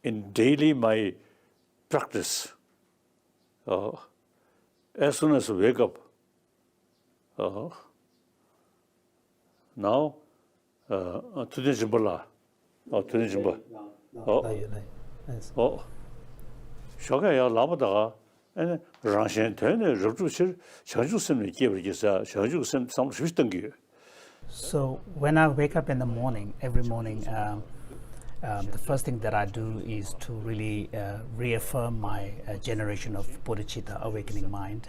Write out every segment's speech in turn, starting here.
in daily my practice, as soon as I wake up, now, today Jimbala, today Jimba, Shagaya Labada, and Ranshan Tene, Rotushir, Shajusem, Shajusem, some Shvistangi. So when I wake up in the morning, every morning, the first thing that I do is to really reaffirm my generation of bodhicitta, awakening mind.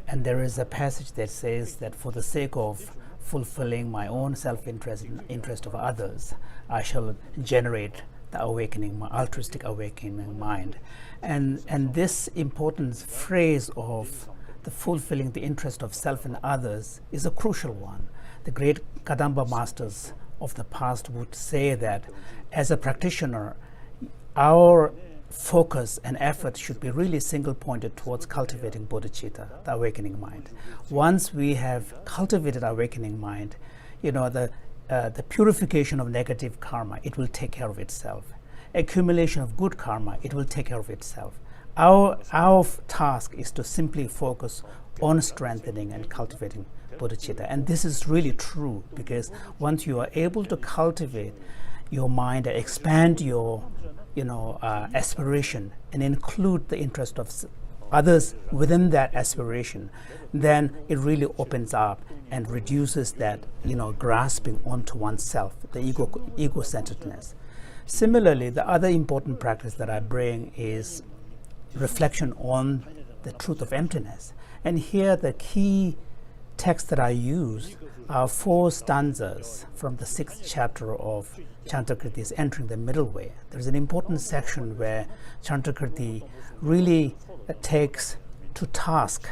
And there is a passage that says that for the sake of fulfilling my own self-interest and interest of others, I shall generate the awakening, my altruistic awakening mind. And this important phrase of the fulfilling the interest of self and others is a crucial one. The great Kadamba masters of the past would say that as a practitioner, our focus and effort should be really single-pointed towards cultivating bodhicitta, the awakening mind. Once we have cultivated awakening mind, the purification of negative karma, it will take care of itself. Accumulation of good karma, it will take care of itself. Our task is to simply focus on strengthening and cultivating bodhicitta. And this is really true, because once you are able to cultivate your mind and expand your aspiration and include the interest of others within that aspiration, then it really opens up and reduces that grasping onto oneself, the ego-centeredness. Similarly, the other important practice that I bring is reflection on the truth of emptiness. And here the key text that I use are 4 stanzas from the 6th chapter of Chandrakirti's Entering the Middle Way. There's an important section where Chandrakirti really takes to task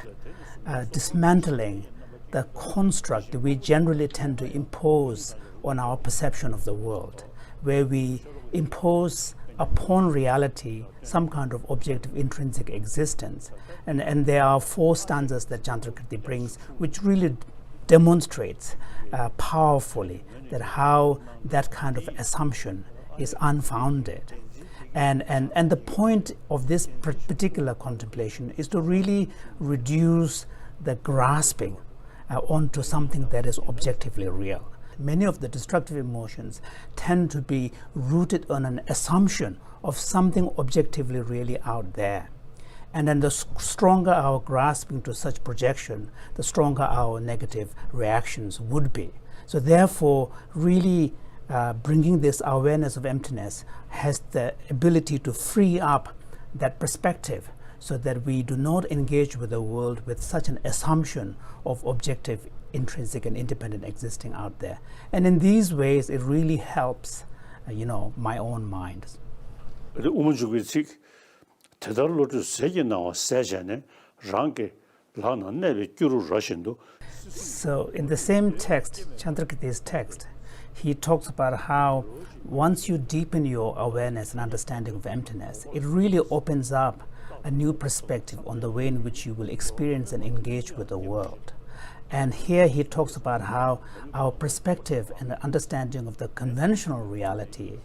dismantling the construct that we generally tend to impose on our perception of the world, where we impose upon reality some kind of objective intrinsic existence. And there are 4 stanzas that Chandrakirti brings, which really demonstrates powerfully that how that kind of assumption is unfounded. And the point of this particular contemplation is to really reduce the grasping onto something that is objectively real. Many of the destructive emotions tend to be rooted on an assumption of something objectively really out there. And then the stronger our grasping to such projection, the stronger our negative reactions would be. So therefore, really bringing this awareness of emptiness has the ability to free up that perspective so that we do not engage with the world with such an assumption of objective, intrinsic and independent existing out there. And in these ways, it really helps, my own mind. So in the same text, Chandrakirti's text, he talks about how once you deepen your awareness and understanding of emptiness, it really opens up a new perspective on the way in which you will experience and engage with the world. And here he talks about how our perspective and the understanding of the conventional reality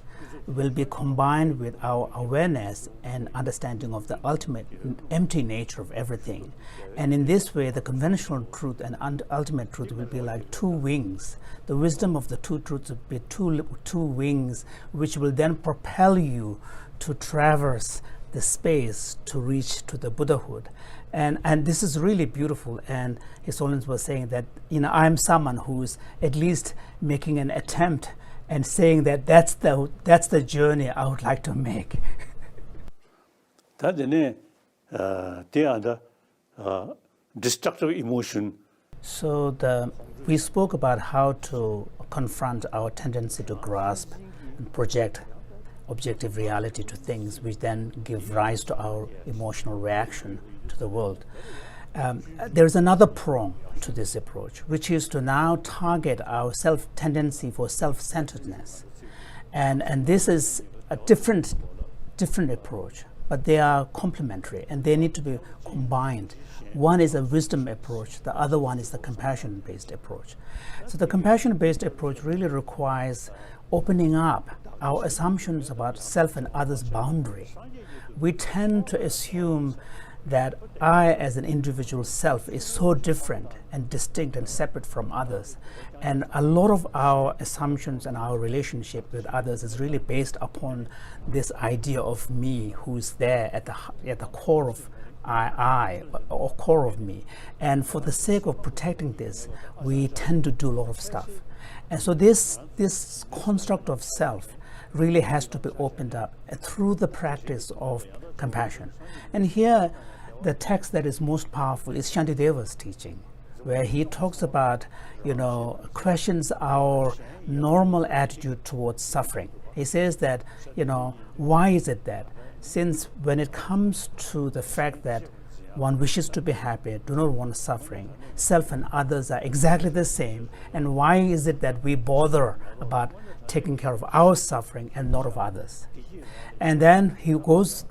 will be combined with our awareness and understanding of the ultimate empty nature of everything. And in this way, the conventional truth and ultimate truth will be like 2 wings. The wisdom of the 2 truths will be two wings, which will then propel you to traverse the space to reach to the Buddhahood. And this is really beautiful. And His Holiness was saying that, I'm someone who's at least making an attempt and saying that that's the journey I would like to make. Destructive emotion. So we spoke about how to confront our tendency to grasp and project objective reality to things, which then give rise to our emotional reaction to the world. There's another prong to this approach, which is to now target our tendency for self-centeredness. And this is a different approach. but they are complementary and they need to be combined. One is a wisdom approach, the other one is the compassion-based approach. So the compassion-based approach really requires opening up our assumptions about self and others' boundary. We tend to assume that I as an individual self is so different and distinct and separate from others. And a lot of our assumptions and our relationship with others is really based upon this idea of me who's there at the core of I or core of me. And for the sake of protecting this, we tend to do a lot of stuff. And so this construct of self really has to be opened up through the practice of compassion. And here, the text that is most powerful is Shantideva's teaching, where he talks about, questions our normal attitude towards suffering. He says that, why is it that since when it comes to the fact that one wishes to be happy, do not want suffering, self and others are exactly the same, and why is it that we bother about taking care of our suffering and not of others? And then he goes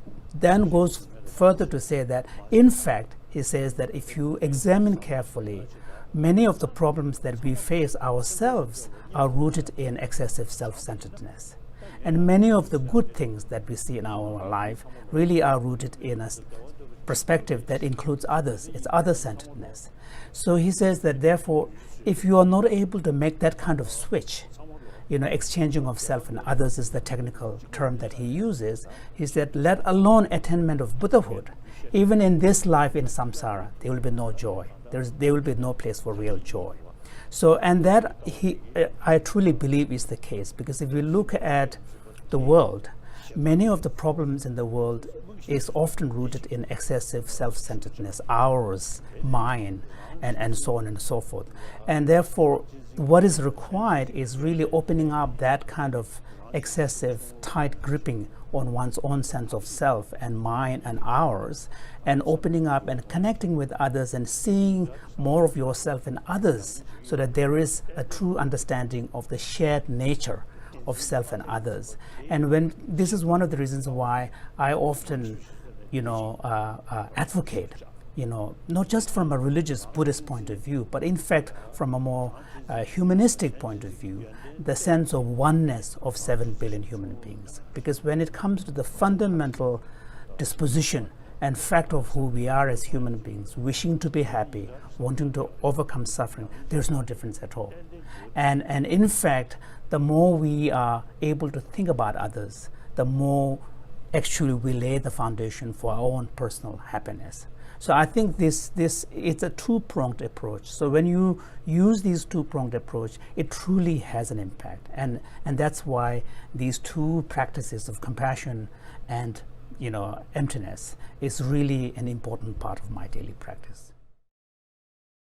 further to say that, in fact, he says that if you examine carefully, many of the problems that we face ourselves are rooted in excessive self-centeredness. And many of the good things that we see in our life really are rooted in a perspective that includes others. It's other-centeredness. So he says that, therefore, if you are not able to make that kind of switch, exchanging of self and others is the technical term that he uses. He said, let alone attainment of Buddhahood, even in this life in samsara, there will be no joy. There will be no place for real joy. So, and that I truly believe is the case, because if we look at the world, many of the problems in the world is often rooted in excessive self-centeredness, ours, mine, and so on and so forth. And therefore, what is required is really opening up that kind of excessive, tight gripping on one's own sense of self and mine and ours, and opening up and connecting with others and seeing more of yourself in others, so that there is a true understanding of the shared nature of self and others. And when this is one of the reasons why I often, advocate, not just from a religious Buddhist point of view, but in fact from a more humanistic point of view, the sense of oneness of 7 billion human beings. Because when it comes to the fundamental disposition and fact of who we are as human beings, wishing to be happy, wanting to overcome suffering, there's no difference at all. And in fact, the more we are able to think about others, the more actually we lay the foundation for our own personal happiness. So I think this it's a two-pronged approach. So when you use these two-pronged approach, it truly has an impact. And that's why these two practices of compassion and emptiness is really an important part of my daily practice.